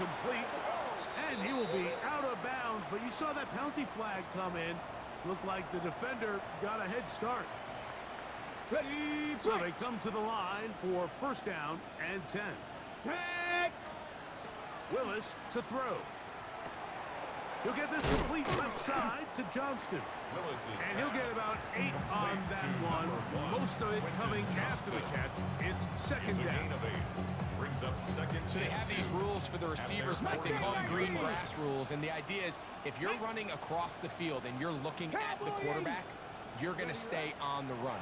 incomplete. And he will be out of bounds, but you saw that penalty flag come in. Looked like the defender got a head start. Ready, so they come to the line for first down and 10. Willis to throw. He'll get this complete left side to Johnston. And he'll get about 8 on that one. Most of it coming after the catch. It's second down. So they have these rules for the receivers, Mike. They call them green grass rules. And the idea is if you're running across the field and you're looking at the quarterback, you're going to stay on the run.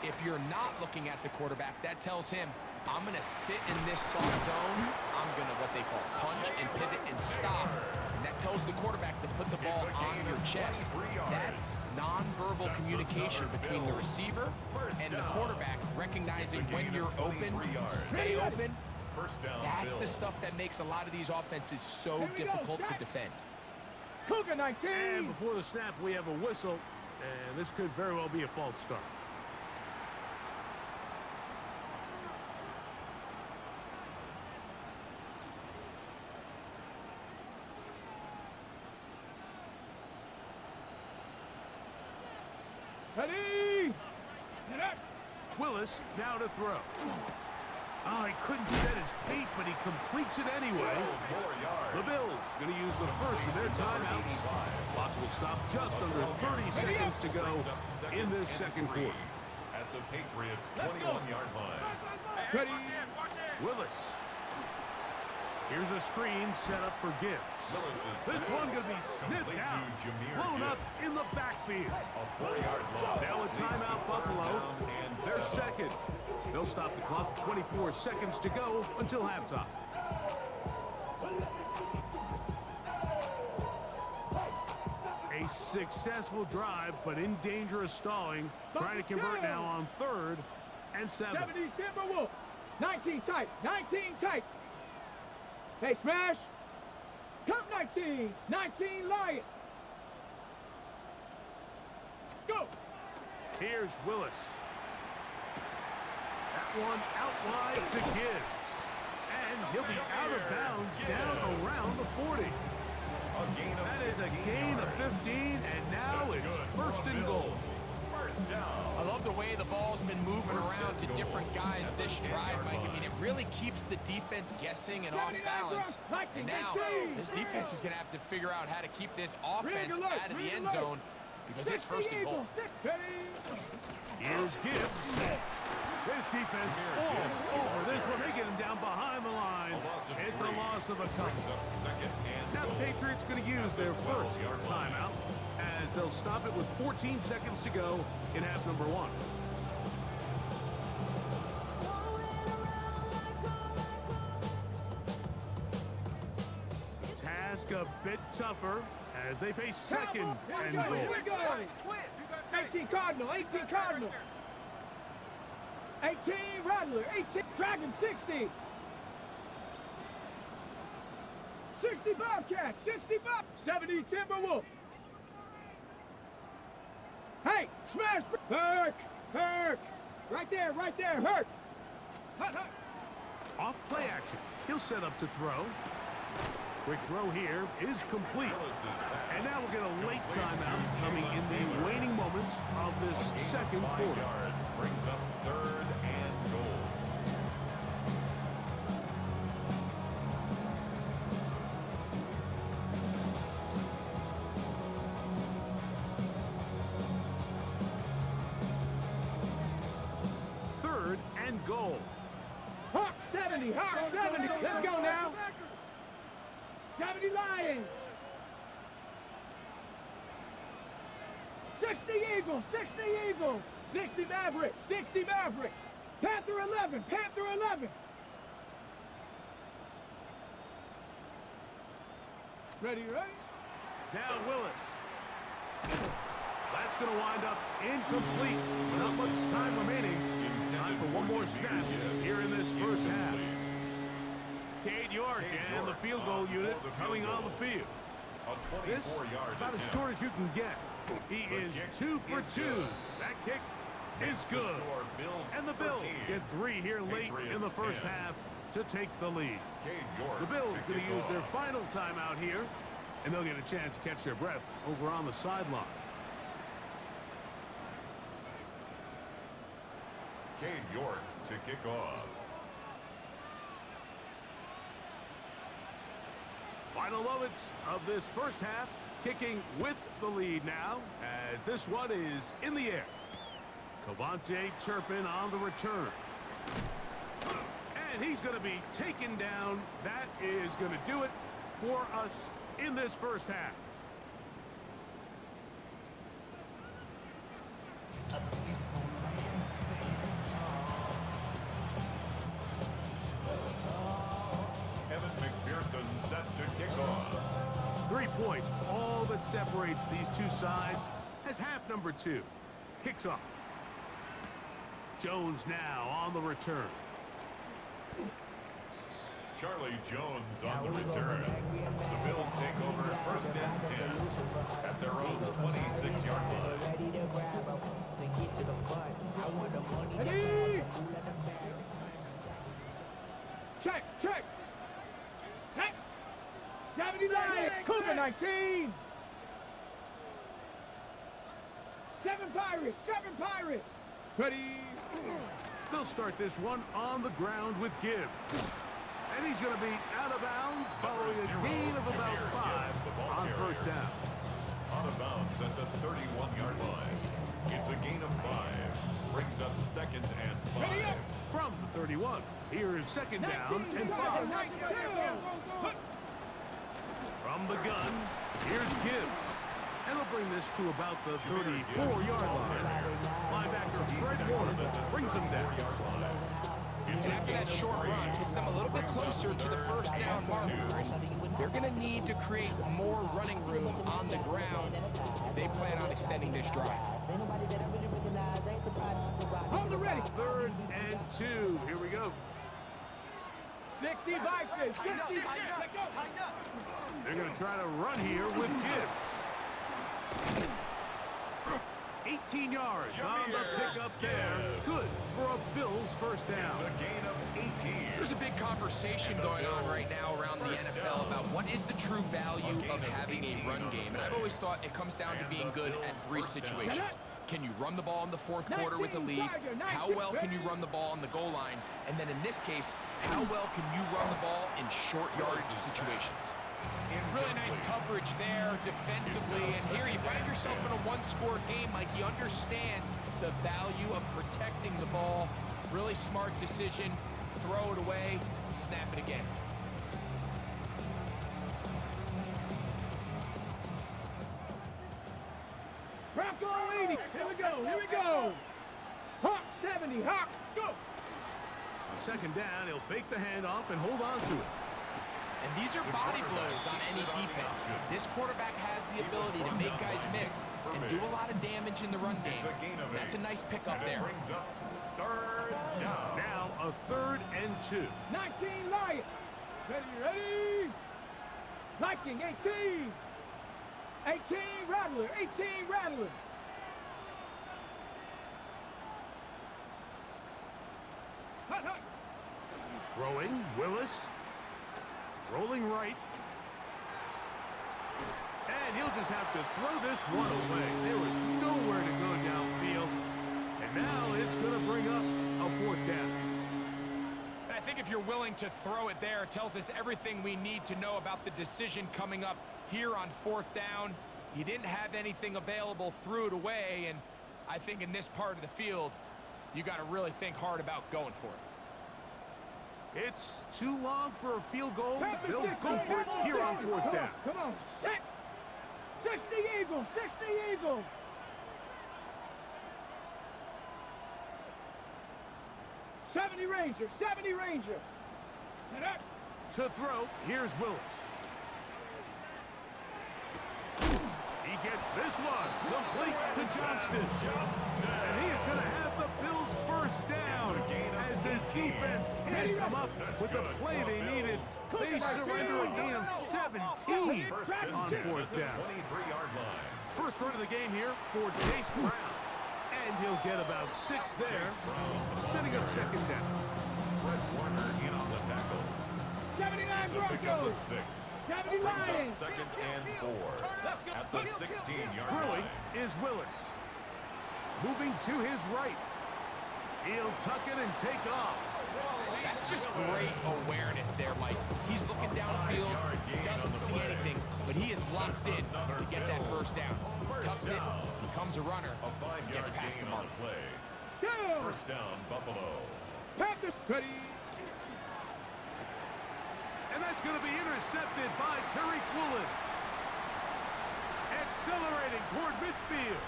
If you're not looking at the quarterback, that tells him, I'm going to sit in this soft zone. I'm going to what they call punch and pivot and stop. And that tells the quarterback to put the ball on your chest. That nonverbal communication between the receiver and the quarterback, recognizing when you're open, stay open, that's the stuff that makes a lot of these offenses so difficult to defend. Cougar 19. And before the snap, we have a whistle, and this could very well be a false start. Ready. Willis now to throw. Oh, he couldn't set his feet, but he completes it anyway. The Bills going to use the first of their timeouts. Clock will stop just under 30 seconds to go in this second quarter. At the Patriots' 21-yard line. Ready. Willis. Here's a screen set up for Gibbs. This one going to be sniffed out. Blown up in the backfield. Now a timeout, Buffalo. They're second. They'll stop the clock. 24 seconds to go until halftime. A successful drive, but in danger of stalling. Trying to convert now on 3rd and 7. 70 Timberwolves. 19 tight. 19 tight. Hey, smash. Come 19. 19 Lion. Go. Here's Willis. That one out wide to Gibbs. And he'll be out of bounds down around the 40. That is a gain of 15, and now it's first and goal. I love the way the ball's been moving around to different guys this drive, Mike. I mean, it really keeps the defense guessing and off balance. And now this defense is going to have to figure out how to keep this offense out of the end zone because it's first and goal. Here's Gibbs. This defense all over this one. They get him down behind the line. It's a loss of a couple. Now the Patriots going to use their first timeout as they'll stop it with 14 seconds to go in half number 1. The task a bit tougher as they face second and goal. 18 Cardinal. 18 Cardinal. 18 Rattler. 18 Dragon 60. 60 Bobcat. 65. 70 Timberwolf. Hey, smash! Herc! Herc! Right there, Herc! Off play action. He'll set up to throw. Quick throw here is complete. And now we'll get a late timeout coming in the waning moments of this second quarter. Brings up 3rd and goal. And goal. Hawk 70, Hawk 70. Let's go now. 70 Lions. 60 Eagles, 60 Eagles. 60 Maverick, 60 Maverick. Panther 11, Panther 11. Ready? Now Willis. That's going to wind up incomplete. Not much time remaining. Time for one more snap here in this first half. Cade York and the field goal unit coming on the field. This about as short as you can get. He is 2 for 2. That kick is good. And the Bills get 3 here late in the first half to take the lead. York The Bills to going to kick use their off. final timeout here, and they'll get a chance to catch their breath over on the sideline. Cade York to kick off. Final moments of this first half, kicking with the lead now, as this one is in the air. Cavante Turpin on the return. And he's going to be taken down. That is going to do it for us in this first half. Evan McPherson set to kick off. 3 points, all that separates these two sides, as half number 2 kicks off. Jones now on the return. Charlie Jones on the return. The Bills take over first and 10 at their own 26-yard line. Ready? Check, check. Check. 79, Cougar 19. 7 Pirates, 7 Pirates. Ready? They'll start this one on the ground with Gibbs. And he's going to be out of bounds following a gain of about 5 on first down. Out of bounds at the 31-yard line. It's a gain of 5. Brings up second and 5. Ready up. From the 31, here is second down and 5. From the gun, here's Gibbs. And he'll bring this to about the 34-yard line. Linebacker Fred Warner brings him down. And after that short run, puts them a little bit closer to the first down marker. And they're going to need to create more running room on the ground if they plan on extending this drive. On the ready. 3rd and 2. Here we go. 60 Vikings, 60. Let go. They're going to try to run here with Gibbs. 18 yards on the pickup there. Good for a Bills first down. It's a gain of 18. There's a big conversation going on right now around the NFL about what is the true value of having a run game. And I've always thought it comes down to being good at 3 situations. Can you run the ball in the 4th quarter with a lead? How well can you run the ball on the goal line? And then in this case, how well can you run the ball in short yardage situations? Really nice coverage there defensively, and here you find yourself in a 1-score game. Like, he understands the value of protecting the ball. Really smart decision. Throw it away, snap it again. Bronco 80. Here we go. Here we go. Hawk 70. Hawk, go. On second down, he'll fake the handoff and hold on to it. And these are body blows on any defense. This quarterback has the ability to make guys miss and do a lot of damage in the run game. That's a nice pickup there. Brings up 3rd down. Now a 3rd and 2. 19 Lions. Ready. Viking 18. 18 Rattler. 18 Rattler. Hut, hut. Throwing, Willis. Rolling right. And he'll just have to throw this one away. There was nowhere to go downfield. And now it's going to bring up a 4th down. I think if you're willing to throw it there, it tells us everything we need to know about the decision coming up here on 4th down. He didn't have anything available, threw it away, and I think in this part of the field, you got to really think hard about going for it. It's too long for a field goal. They'll go for it here on 4th down. Come on. 60 Eagles. 60 Eagles. '70 Ranger. 70 Ranger. And up. To throw, here's Willis. He gets this one complete to Johnston. And he is going to have the Bills first down as this defense can't come up with the play they needed. They surrender a gain of 17 on 4th down. 23-yard line. First run of the game here for Chase Brown. And he'll get about 6 there, setting up second down. Fred Warner in on the tackle. It's a pickup of 6. Cavity Brings up Lions. 2nd and 4 at the 16-yard Throwing line. is Willis. Moving to his right. He'll tuck it and take off. That's just great awareness there, Mike. He's looking downfield, doesn't see anything, but he is locked in to get that first down. Tucks it, becomes a runner, A 5-yard gets past the gain mark. on the play. Go. First down, Buffalo. Panthers ready. And that's going to be intercepted by Tariq Woolen. Accelerating toward midfield.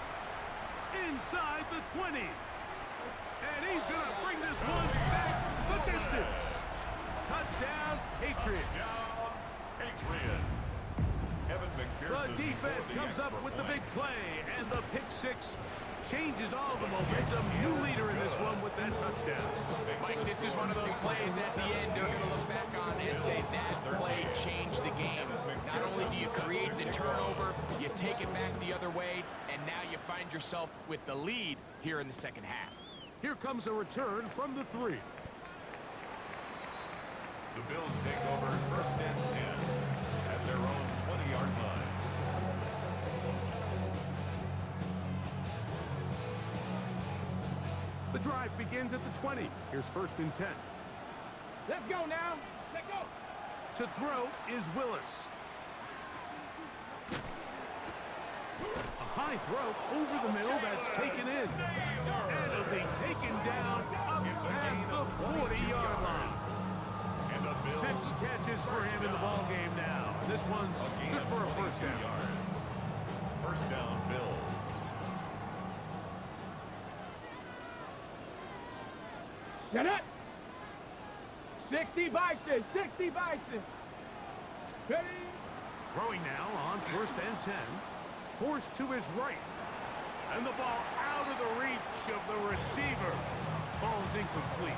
Inside the 20. And he's going to bring this one back the distance. Touchdown, Patriots. Touchdown, Patriots. Kevin The McPherson. defense for the comes up extra with the point. big play, and the pick six changes all the momentum. New leader in this one with that touchdown. Mike, this is one of those plays at the end they're going to look back on and say that play changed the game. Not only do you create the turnover, you take it back the other way, and now you find yourself with the lead here in the second half. Here comes a return from the 3. The Bills take over 1st and 10 at their own 20-yard line. The drive begins at the 20. Here's 1st and 10. Let's go now. Let's go. To throw is Willis. A high throw over the middle that's taken in. And it'll be taken down up past the 40-yard line. And the Bills 6 catches for him in the ball game now. This one's gain good of for a first 22 down. yards. First down, Bills. Get it. 60 Bison. 60 Bison. Ready. Throwing now on 1st and 10. Forced to his right. And the ball out of the reach of the receiver. Ball's incomplete.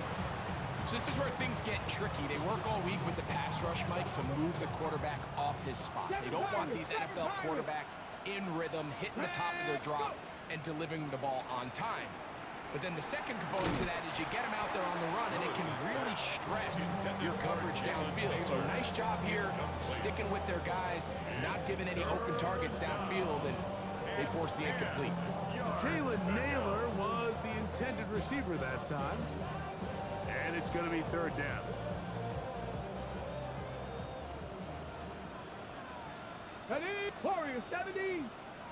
So this is where things get tricky. They work all week with the pass rush, Mike, to move the quarterback off his spot. They don't want these NFL quarterbacks in rhythm, hitting the top of their drop, and delivering the ball on time. But then the second component to that is you get them out there on the run, and it can really stress your coverage downfield. So nice job here, sticking with their guys, not giving any open targets downfield, and they force the incomplete. Jalen Naylor was the intended receiver that time. And it's going to be 3rd down. Ready. Warriors 70.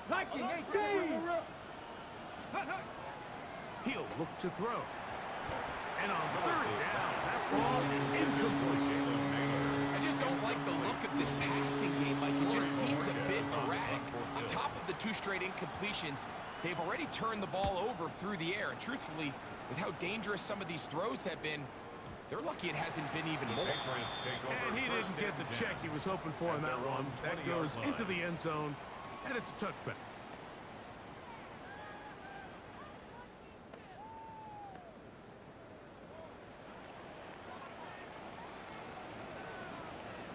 Viking 18. He'll look to throw. And on 3rd down, that ball incomplete. I just don't like the look of this passing game, Mike. It just seems a bit erratic. On top of the 2 straight incompletions, they've already turned the ball over through the air. And truthfully, with how dangerous some of these throws have been, they're lucky it hasn't been even more. Patriots take over And he didn't get the 1st and 10. check he was hoping for in that one. That goes into the end zone, and it's a touchback.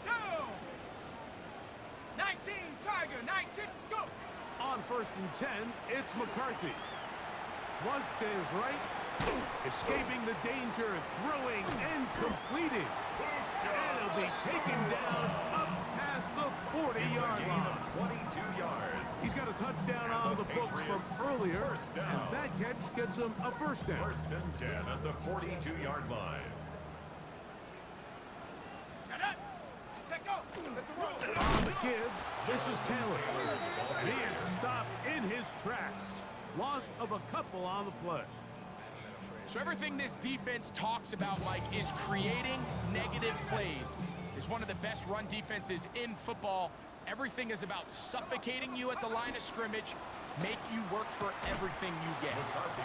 Go. 19 Tiger. 19. Go. On 1st and 10, it's McCarthy. Flush to his right. Escaping the danger, throwing and completing. And he'll be taken down up past the 40-yard line. 22 yards. He's got a touchdown on the books from earlier, and that catch gets him a first down. 1st and 10 at the 42-yard line. On the give, this is Taylor. And he is stopped in his tracks. Loss of a couple on the play. So everything this defense talks about, Mike, is creating negative plays. It's one of the best run defenses in football. Everything is about suffocating you at the line of scrimmage, make you work for everything you get.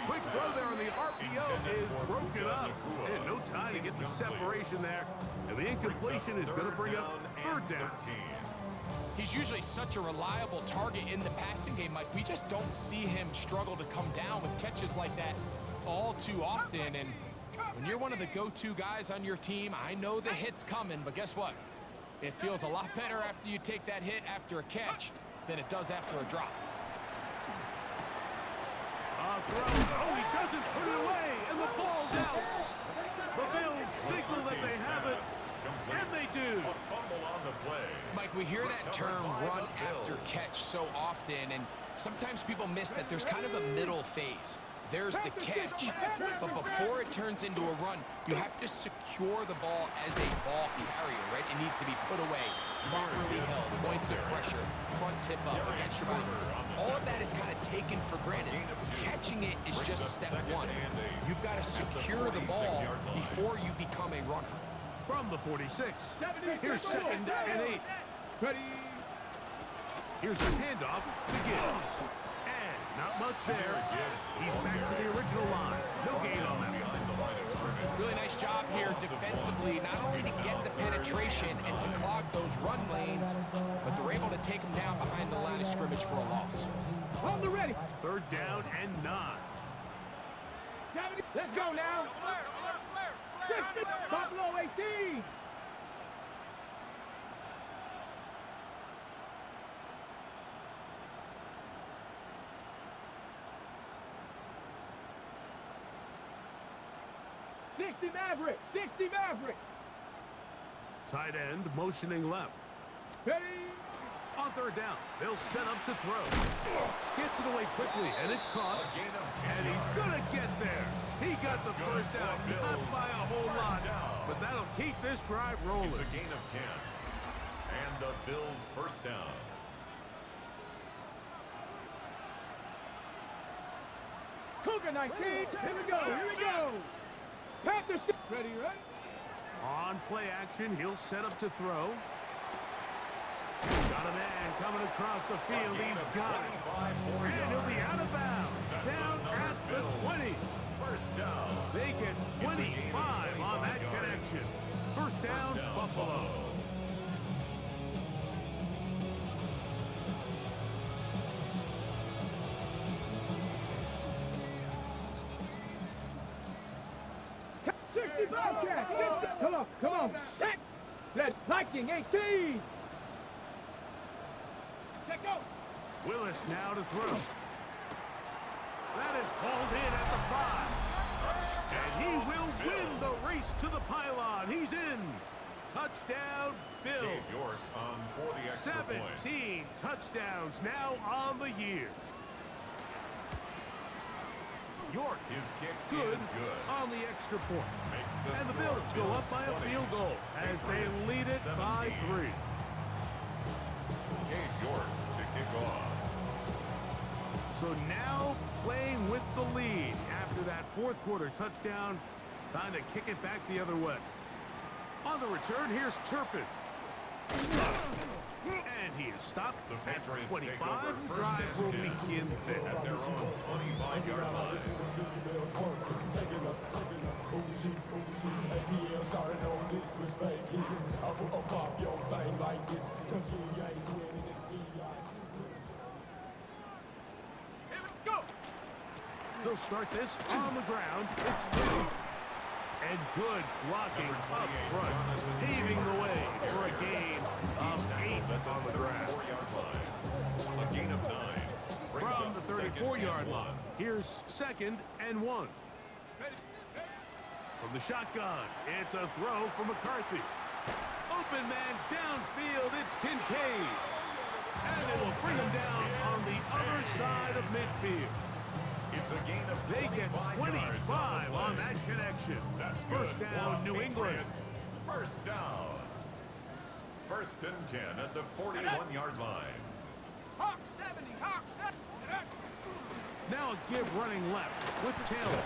Quick throw there on the RPO is broken up. And no time to get the separation there. And the incompletion is going to bring up 3rd down. He's usually such a reliable target in the passing game, Mike. We just don't see him struggle to come down with catches like that all too often. And when you're one of the go-to guys on your team, I know the hit's coming, but guess what? It feels a lot better after you take that hit after a catch than it does after a drop. Throw. Oh, he doesn't put it away, and the ball's out. The Bills signal that they have it, And they do. A fumble on the play. Mike, we hear that term run after catch so often, and sometimes people miss that there's kind of a middle phase. There's the catch, but before it turns into a run, you have to secure the ball as a ball carrier, right? It needs to be put away, properly held, points of pressure, front tip up against your body. All of that is kind of taken for granted. Catching it is just step one. You've got to secure the ball before you become a runner. From the 46, here's 2nd and 8. Ready. Here's a handoff to Gibbs. And not much there. He's back to the original line. No gain on that. Really nice job here defensively, not only to get the penetration and to clog those run lanes, but they're able to take them down behind the line of scrimmage for a loss. On the ready. 3rd down and 9. Let's go now. 60, Buffalo 18. Maverick, 60 Maverick. Tight end motioning left. Ready. On 3rd down, they'll set up to throw. Gets it away quickly, and it's caught. And he's gonna get there. He got the first down, not by a whole lot, but that'll keep this drive rolling. It's a gain of 10. And the Bills' first down. Cougar 19. Here we go. Here we go. Panthers. Ready, right? On play action, he'll set up to throw. Got a man coming across the field. He's got it. And he'll be out of bounds. Down at the 20. First down. They get 25 on that connection. First down, Buffalo. Come on. Set. That's Viking 18. Check go. Willis now to throw. That is hauled in at the 5. And he will win the race to the pylon. He's in. Touchdown, Bills. Dave York on for the extra 17 touchdowns now on the year. York His kick good is good. on the extra point. Makes the And the score Bills go up by a 20. field goal as they lead it by 3. Dave York to kick off. So now playing with the lead after that 4th quarter touchdown. Time to kick it back the other way. On the return, here's Turpin. And he is stopped The at Patriots 25. take over The first drive will and 10 begin there. at their own 25-yard line. They'll start this on the ground. It's 2. And good blocking up front, paving the way for a gain of 8 on the ground. 4-yard line. A gain of 9. Brings From up the second 34-yard and line, 1. here's 2nd and 1. From the shotgun, it's a throw for McCarthy. Open man downfield, it's Kincaid. And it will bring him down on the other side of midfield. It's a gain of They get 25 25 on that connection. That's good. First down, New England. Patriots. First down. 1st and 10 at the 41-yard line. Hawk 70. Hawk 70. Now a give running left with Taylor.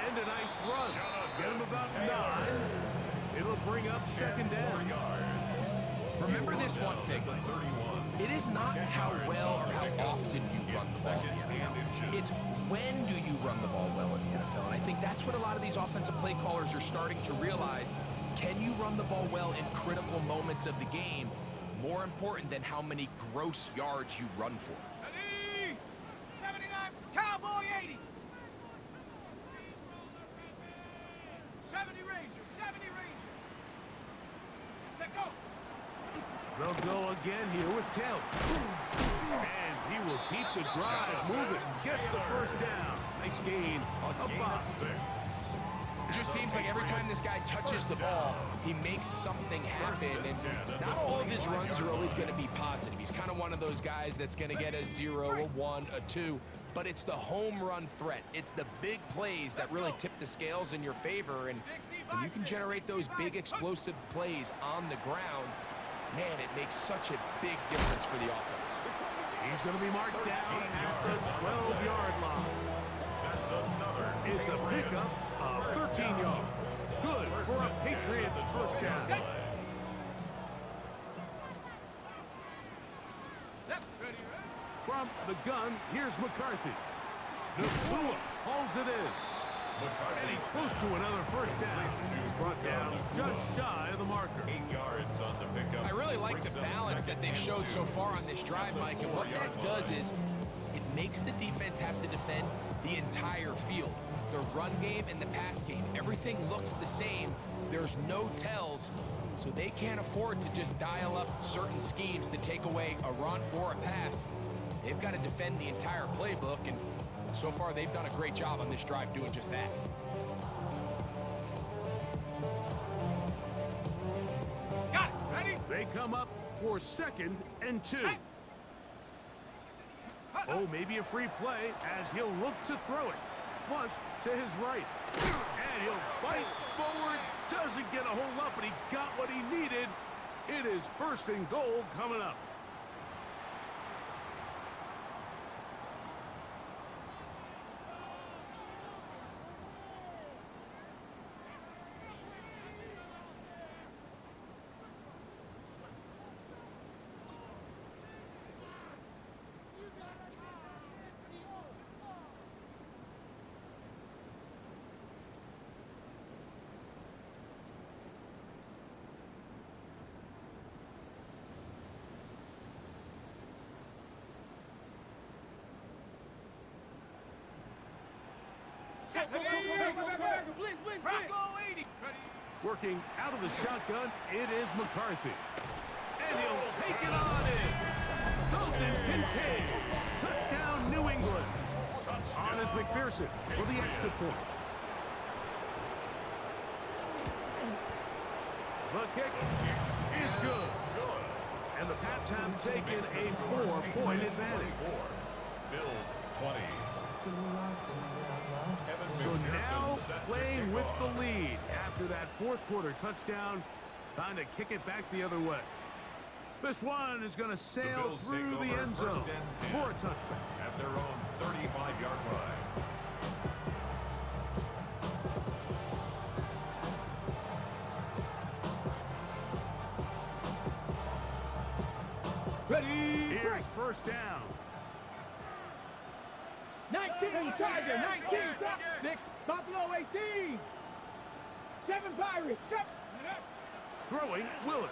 And a nice run. Get him about 9. It'll bring up 2nd down. Remember this one thing. It is not how well or how often you run the ball in the NFL. It's when do you run the ball well in the NFL. And I think that's what a lot of these offensive play callers are starting to realize. Can you run the ball well in critical moments of the game? More important than how many gross yards you run for. 79. Cowboy 80. 70 Ranger. 70 Ranger. Set go. They'll go again here with Taylor. And he will keep the drive moving. Gets the first down. Nice gain of 5. It just seems like every time this guy touches the ball, he makes something happen, and not all of his runs are always going to be positive. He's kind of one of those guys that's going to get a 0, a 1, a 2, but it's the home run threat. It's the big plays that really tip the scales in your favor, and when you can generate those big explosive plays on the ground, man, it makes such a big difference for the offense. He's going to be marked down at the 12-yard line. That's another. It's a pickup of 13 yards. Good for a Patriots first down. From the gun, here's McCarthy. Nabua hauls it in. And he's close to another first down. He's brought down just shy of the marker. 8 yards on the pickup. I really like the balance that they've showed so far on this drive, Mike, and what that does is it makes the defense have to defend the entire field. The run game and the pass game, everything looks the same. There's no tells, so they can't afford to just dial up certain schemes to take away a run or a pass. They've got to defend the entire playbook, and so far they've done a great job on this drive doing just that. Got it. Ready? They come up for 2nd and 2. Oh, maybe a free play as he'll look to throw it. Flush to his right. And he'll fight forward. Doesn't get a hold up, but he got what he needed. It is 1st and goal coming up. Working out of the shotgun, it is McCarthy. And he'll take it on in. Dalton Kincaid. Touchdown, New England. On is McPherson for the extra point. The kick is good. And the Pats have taken a 4-point advantage. Bills 20. So now playing with the lead after that 4th quarter touchdown. Time to kick it back the other way. This one is going to sail through the end zone for a touchback. At their own 35-yard line. Ready? Here's 1st down. 19 Tiger, 19 6 Buffalo 18. 7 Pirates. 7. Throwing Willis.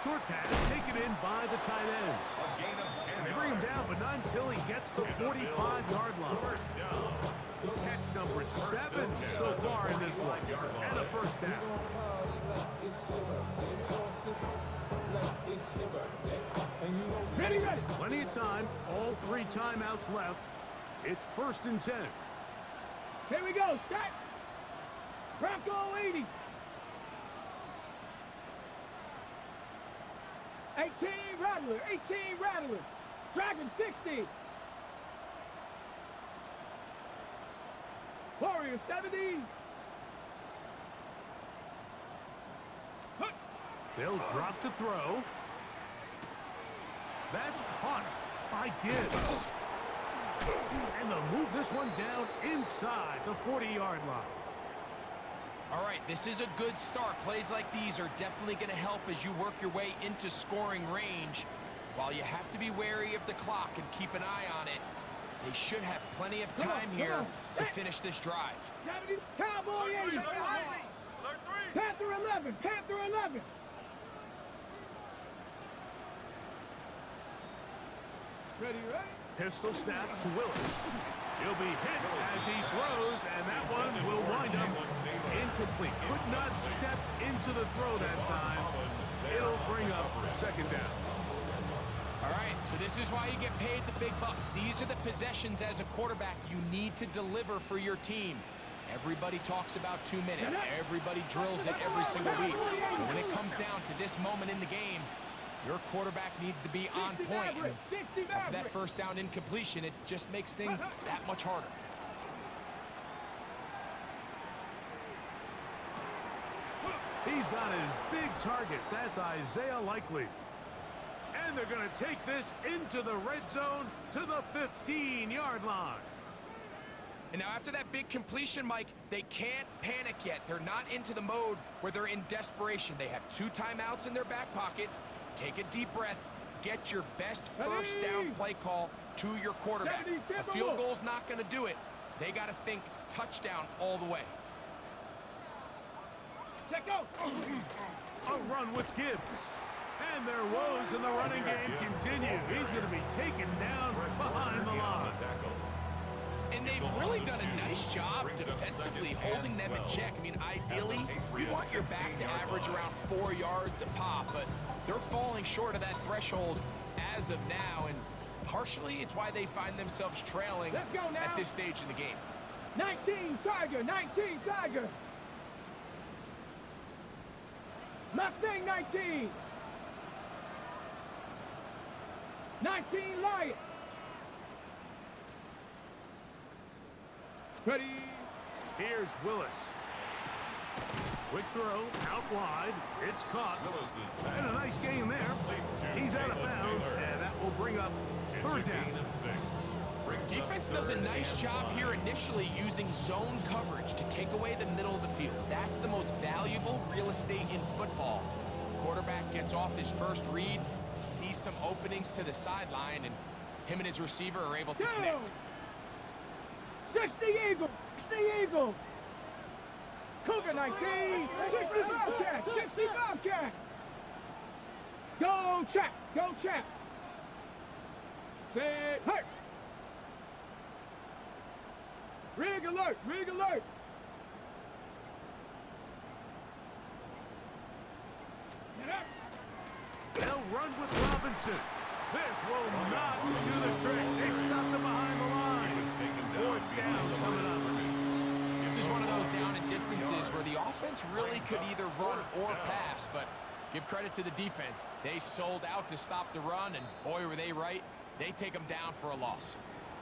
Short pass taken in by the tight end. A gain of 10 They bring him down, but not until he gets the 45-yard line. First down. Catch number 7 so far in this one. And a 1st down. Ready, ready. Plenty of time. All 3 timeouts left. It's 1st and 10. Here we go. Start. Bronco 80. 18 Rattler. 18 Rattler. Dragon 60. Warrior 70. They'll drop to throw. That's caught by Gibbs. And they'll move this one down inside the 40-yard line. All right, this is a good start. Plays like these are definitely going to help as you work your way into scoring range. While you have to be wary of the clock and keep an eye on it, they should have plenty of time here to finish this drive. Cowboy 80. Panther 11. Panther 11. Ready, ready? Pistol snap to Willis. He'll be hit as he throws, and that one will wind up incomplete. Could not step into the throw that time. It'll bring up 2nd down. All right, so this is why you get paid the big bucks. These are the possessions as a quarterback you need to deliver for your team. Everybody talks about 2 minutes. Everybody drills it every single week. But when it comes down to this moment in the game, your quarterback needs to be on point. And after that first down incompletion, it just makes things that much harder. He's got his big target. That's Isaiah Likely. And they're going to take this into the red zone to the 15-yard line. And now after that big completion, Mike, they can't panic yet. They're not into the mode where they're in desperation. They have 2 timeouts in their back pocket. Take a deep breath. Get your best first down play call to your quarterback. A field goal's not going to do it. They got to think touchdown all the way. A run with Gibbs. And their woes in the running game continue. He's going to be taken down behind the line. And they've really done a nice job defensively holding them in check. I mean, ideally, you want your back to average around 4 yards a pop, but they're falling short of that threshold as of now, and partially it's why they find themselves trailing at this stage in the game. 19 Tiger, 19 Tiger. Mustang 19. 19 Lion. Ready. Here's Willis. Quick throw, out wide. It's caught. And a nice gain there. He's out of bounds, and that will bring up third down. Defense does a nice job here initially using zone coverage to take away the middle of the field. That's the most valuable real estate in football. Quarterback gets off his first read, sees some openings to the sideline, and him and his receiver are able to connect. 60 Eagles! 60 Eagles! Cougar 19! 60 Bobcat! 60 Bobcat! Go Chap! Go Chap! Set, hurt! Rig alert! Rig alert! Get up! They'll run with Robinson. This will not do the trick. They stopped him behind the line. Fourth down coming up. This is one of those down and distances where the offense really could either run or pass, but give credit to the defense. They sold out to stop the run, and boy, were they right. They take them down for a loss.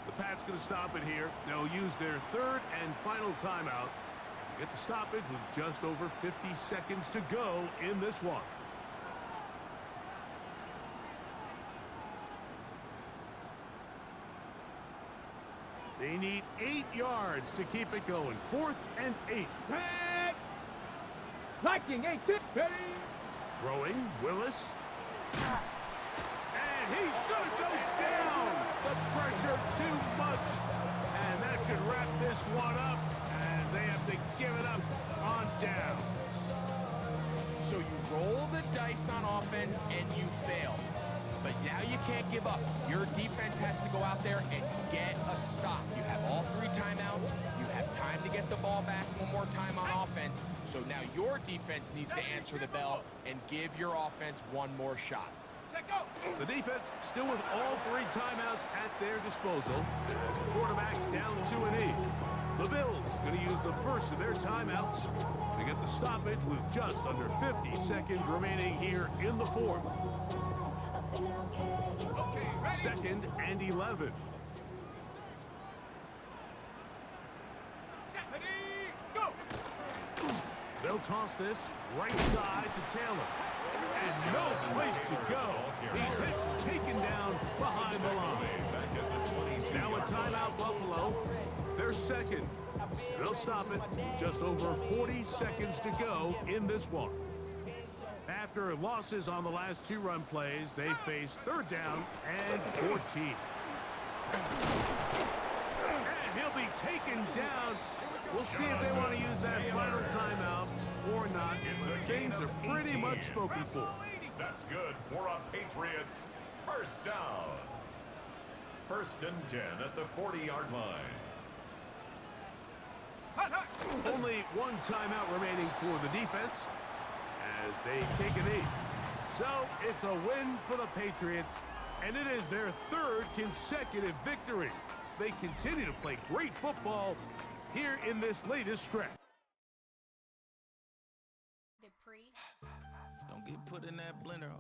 The Pats going to stop it here. They'll use their third and final timeout. Get the stoppage with just over 50 seconds to go in this one. They need 8 yards to keep it going. 4th and 8. Red! Liking 18. Ready? Throwing, Willis. And he's going to go down. The pressure too much. And that should wrap this one up as they have to give it up on downs. So you roll the dice on offense and you fail. But now you can't give up. Your defense has to go out there and get a stop. You have all 3 timeouts. You have time to get the ball back one more time on offense. So now your defense needs to answer the bell and give your offense one more shot. The defense still with all 3 timeouts at their disposal. As the quarterback's down to an 8. The Bills going to use the first of their timeouts to get the stoppage with just under 50 seconds remaining here in the 4th. 2nd and 11. They'll toss this right side to Taylor. And no place to go. He's hit, taken down behind the line. Now a timeout, Buffalo. They're second. They'll stop it. Just over 40 seconds to go in this one. After losses on the last 2 run plays, they face 3rd down and 14. And he'll be taken down. We'll see if they want to use that final timeout or not. Things are pretty much spoken for. That's good for a Patriots first down. 1st and 10 at the 40-yard line. Only 1 timeout remaining for the defense as they take a knee. So it's a win for the Patriots, and it is their 3rd consecutive victory. They continue to play great football, here in this latest stretch. Don't get put in that blender.